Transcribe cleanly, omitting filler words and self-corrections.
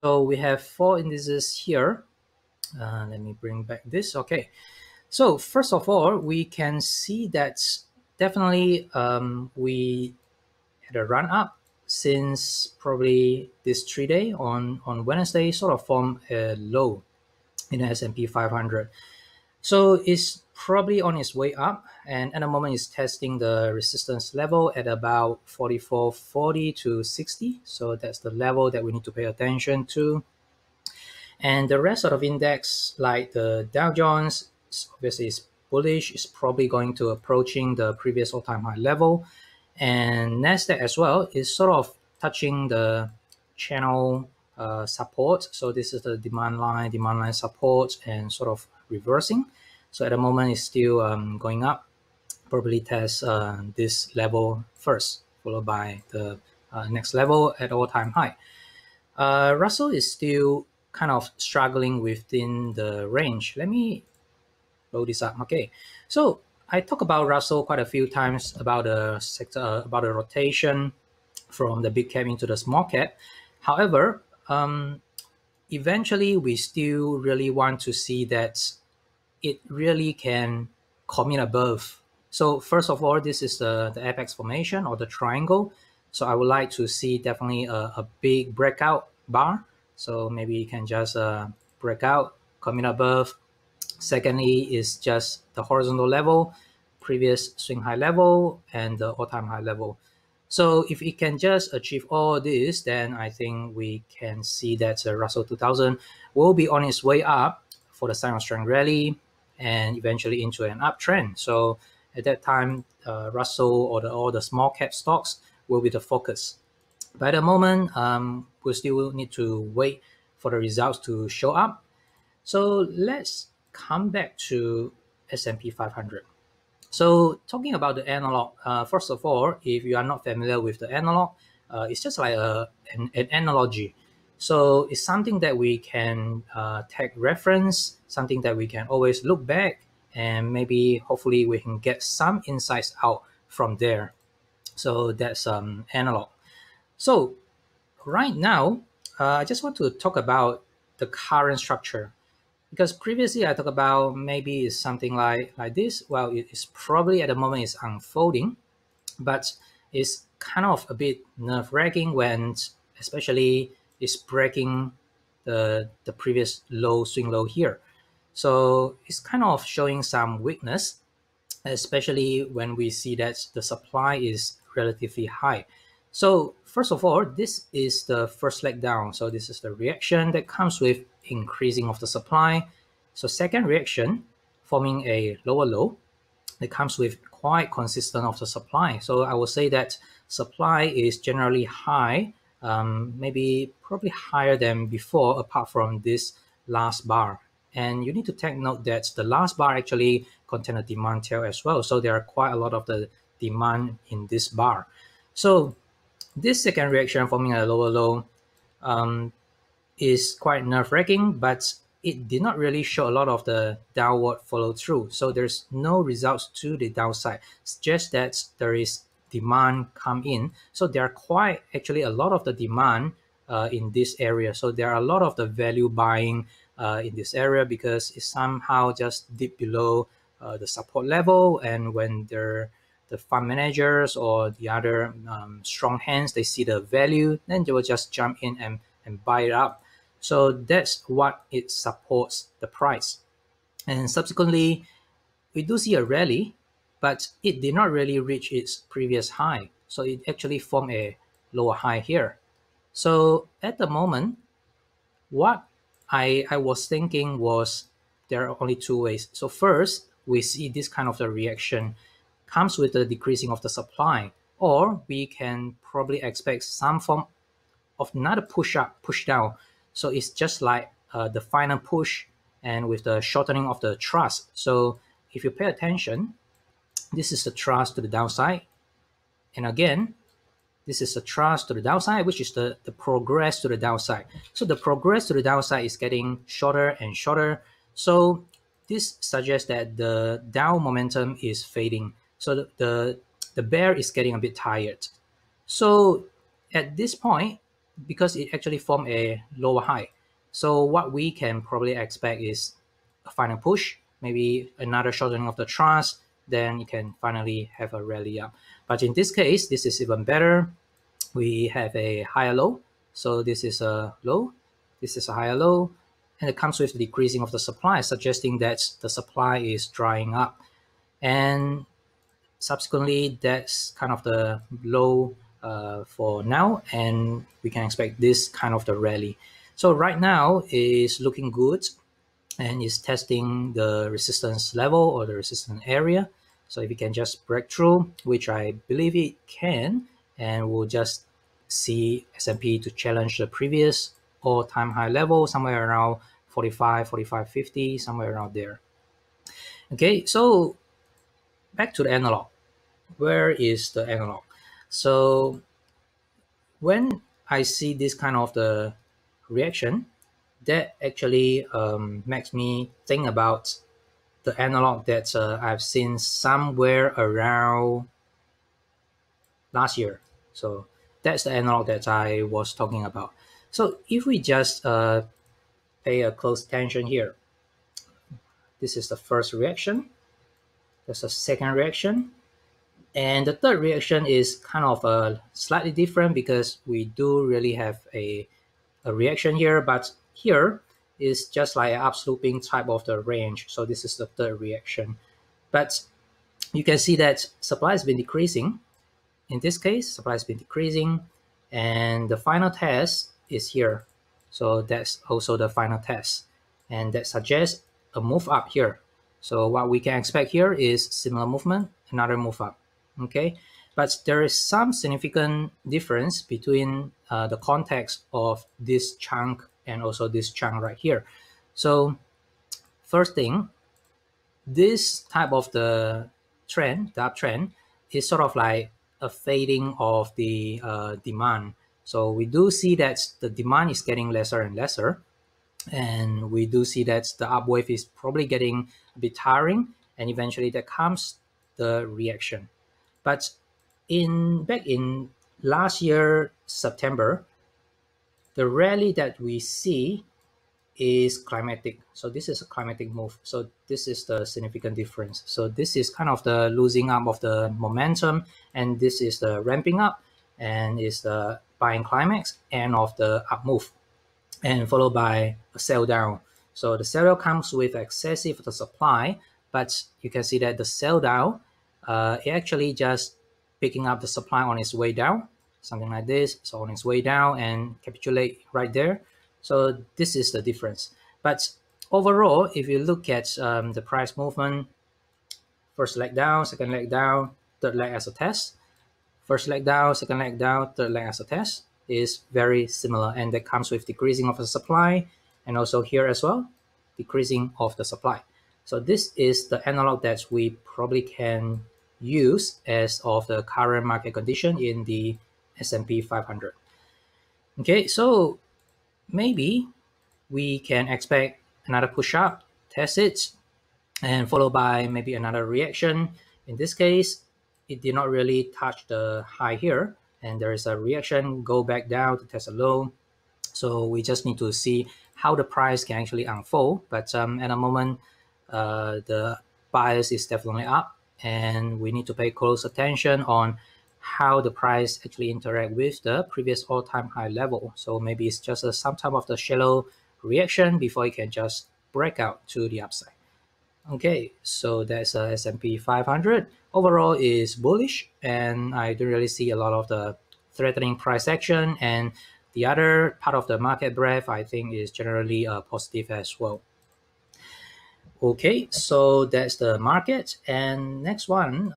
So we have 4 indices here. Let me bring back this. Okay. So first of all, we can see that definitely we had a run up since probably this 3 day on Wednesday, sort of formed a low in the S&P 500. So it's probably on its way up, and at the moment it's testing the resistance level at about 44.40 to 60. So that's the level that we need to pay attention to. And the rest of the index, like the Dow Jones, obviously is bullish. It's probably going to approaching the previous all-time high level. And Nasdaq as well is sort of touching the channel support. So this is the demand line support, and sort of reversing. So at the moment it's still going up. Probably test this level first, followed by the next level at all-time high. Russell is still kind of struggling within the range. Let me load this up. Okay, so I talk about Russell quite a few times about the sector, about the rotation from the big cap into the small cap. However, eventually we still really want to see that it really can come in above. So first of all, this is the apex formation or the triangle. So I would like to see definitely a big breakout bar. So maybe you can just break out, come in above. Secondly is just the horizontal level, previous swing high level, and the all-time high level. So if it can just achieve all this, then I think we can see that the Russell 2000 will be on its way up for the sign of strength rally and eventually into an uptrend. So at that time, Russell or all the small cap stocks will be the focus. By the moment, we still need to wait for the results to show up. So let's come back to S&P 500. So talking about the analog, first of all, if you are not familiar with the analog, it's just like an analogy. So it's something that we can take reference, something that we can always look back, and maybe hopefully we can get some insights out from there. So that's analog. So right now, I just want to talk about the current structure, because previously I talked about maybe it's something like this. Well, it's probably at the moment is unfolding, but it's kind of a bit nerve-wracking when especially it's breaking the previous swing low here. So it's kind of showing some weakness, especially when we see that the supply is relatively high. So first of all, this is the first leg down. So this is the reaction that comes with increasing of the supply. So second reaction, forming a lower low, it comes with quite consistent of the supply. So I would say that supply is generally high, maybe probably higher than before, apart from this last bar. And you need to take note that the last bar actually contains a demand tail as well. So there are quite a lot of the demand in this bar. So this second reaction forming a lower low is quite nerve-wracking, but it did not really show a lot of the downward follow through. So there's no results to the downside. It's just that there is demand come in. So there are quite actually a lot of the demand in this area. So there are a lot of the value buying in this area because it somehow just dipped below the support level. And when the fund managers or the other strong hands, they see the value, then they will just jump in and buy it up. So that's what it supports the price. And subsequently, we do see a rally, but it did not really reach its previous high. So it actually formed a lower high here. So at the moment, what I was thinking was there are only two ways. So first, we see this kind of the reaction comes with the decreasing of the supply, or we can probably expect some form of another push up, push down. So it's just like the final push and with the shortening of the truss. So if you pay attention, this is the truss to the downside. And again, this is the truss to the downside, which is the progress to the downside. So the progress to the downside is getting shorter and shorter. So this suggests that the down momentum is fading. So the bear is getting a bit tired. So at this point, because it actually formed a lower high. So what we can probably expect is a final push, maybe another shortening of the trust, then you can finally have a rally up. But in this case, this is even better. We have a higher low. So this is a low, this is a higher low, and it comes with the decreasing of the supply, suggesting that the supply is drying up. And subsequently, that's kind of the low for now, and we can expect this kind of the rally. So right now is looking good and is testing the resistance level or the resistance area. So if it can just break through, which I believe it can, and we'll just see S&P to challenge the previous all-time high level somewhere around 45, 45.50, somewhere around there. Okay, so back to the analog. Where is the analog? So when I see this kind of the reaction, that actually makes me think about the analog that I've seen somewhere around last year. So that's the analog that I was talking about. So if we just pay a close attention here, this is the first reaction. There's a second reaction. And the third reaction is kind of slightly different because we do really have a reaction here, but here is just like an upsloping type of the range. So this is the third reaction. But you can see that supply has been decreasing. In this case, supply has been decreasing, and the final test is here. So that's also the final test. And that suggests a move up here. So what we can expect here is similar movement, another move up. Okay, but there is some significant difference between the context of this chunk and also this chunk right here. So first thing, this type of the trend, the uptrend, is sort of like a fading of the demand. So we do see that the demand is getting lesser and lesser, and we do see that the up wave is probably getting a bit tiring, and eventually there comes the reaction. But back in last year, September, the rally that we see is climatic. So this is a climatic move. So this is the significant difference. So this is kind of the losing up of the momentum, and this is the ramping up, and is the buying climax and of the up move, and followed by a sell down. So the sell down comes with excessive the supply, but you can see that the sell down it actually just picking up the supply on its way down, something like this. So on its way down and capitulate right there. So this is the difference. But overall, if you look at the price movement, first leg down, second leg down, third leg as a test, first leg down, second leg down, third leg as a test, is very similar, and that comes with decreasing of the supply, and also here as well, decreasing of the supply. So this is the analog that we probably can use as of the current market condition in the S&P 500. Okay, so maybe we can expect another push up, test it, and followed by maybe another reaction. In this case, it did not really touch the high here, and there is a reaction, go back down to test a low. So we just need to see how the price can actually unfold. But at the moment, the bias is definitely up, and we need to pay close attention on how the price actually interact with the previous all-time high level. So maybe it's just some type of the shallow reaction before it can just break out to the upside. Okay, so that's S&P 500. Overall is bullish, and I don't really see a lot of the threatening price action. And the other part of the market breadth, I think, is generally positive as well. Okay, so that's the market. And next one,